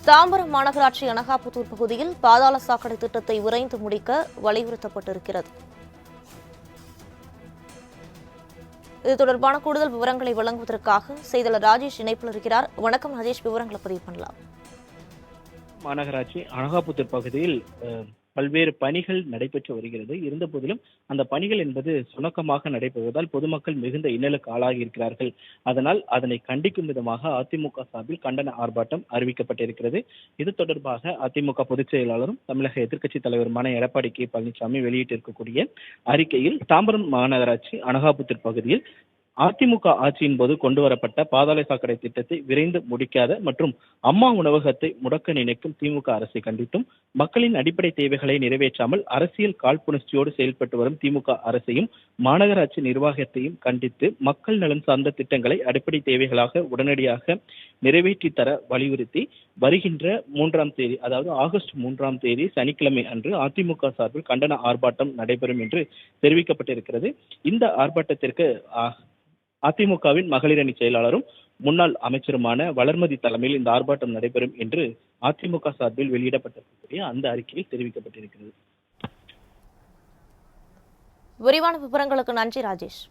தாம்பரம் மாநகராட்சி அனகாபுத்தூர் பகுதியில் பாதாள சாக்கடை திட்டத்தை விரைந்து முடிக்க வலியுறுத்தப்பட்டிருக்கிறது. இது தொடர்பான கூடுதல் விவரங்களை வழங்குவதற்காக செய்தியாளர் ராஜேஷ் இணைப்பில் இருக்கிறார். வணக்கம் ராஜேஷ், விவரங்களை பதிவு பண்ணலாம். மாநகராட்சி அனகாபுத்தூர் பகுதியில் பல்வேறு பணிகள் நடைபெற்று வருகிறது. இருந்த போதிலும் அந்த பணிகள் என்பது சுணக்கமாக நடைபெறுவதால் பொதுமக்கள் மிகுந்த இன்னலுக்கு ஆளாகி இருக்கிறார்கள். அதனால் அதனை கண்டிக்கும் விதமாக அதிமுக சார்பில் கண்டன ஆர்ப்பாட்டம் அறிவிக்கப்பட்டிருக்கிறது. இது தொடர்பாக அதிமுக பொதுச் செயலாளரும் தமிழக எதிர்க்கட்சித் தலைவருமான எடப்பாடி கே பழனிசாமி வெளியிட்டிருக்கக்கூடிய அறிக்கையில், தாம்பரம் மாநகராட்சி அனகாபுத்தூர் பகுதியில் அதிமுக ஆட்சியின் போது கொண்டு வரப்பட்ட பாதாள சாக்கடை திட்டத்தை விரைந்து முடிக்காத மற்றும் அம்மா உணவகத்தை முடக்க நினைக்கும் திமுக அரசை கண்டித்தும், மக்களின் அடிப்படை தேவைகளை நிறைவேற்றாமல் அரசியல் காழ்ப்புணர்ச்சியோடு செயல்பட்டு வரும் திமுக அரசையும் மாநகராட்சி நிர்வாகத்தையும் கண்டித்து மக்கள் நலன் சார்ந்த திட்டங்களை அடிப்படை தேவைகளாக உடனடியாக நிறைவேற்றி தர வலியுறுத்தி வருகின்ற 3ஆம் தேதி, அதாவது ஆகஸ்ட் 3ஆம் தேதி சனிக்கிழமை அன்று அதிமுக சார்பில் கண்டன ஆர்ப்பாட்டம் நடைபெறும் என்று தெரிவிக்கப்பட்டிருக்கிறது. இந்த ஆர்ப்பாட்டத்திற்கு அதிமுகவின் மகளிர் அணி செயலாளரும் முன்னாள் அமைச்சருமான வளர்மதி தலைமையில் இந்த ஆர்ப்பாட்டம் நடைபெறும் என்று அதிமுக சார்பில் வெளியிடப்பட்டிருக்கக்கூடிய அந்த அறிக்கையில் தெரிவிக்கப்பட்டிருக்கிறது. விரிவான விவரங்களுக்கு நன்றி ராஜேஷ்.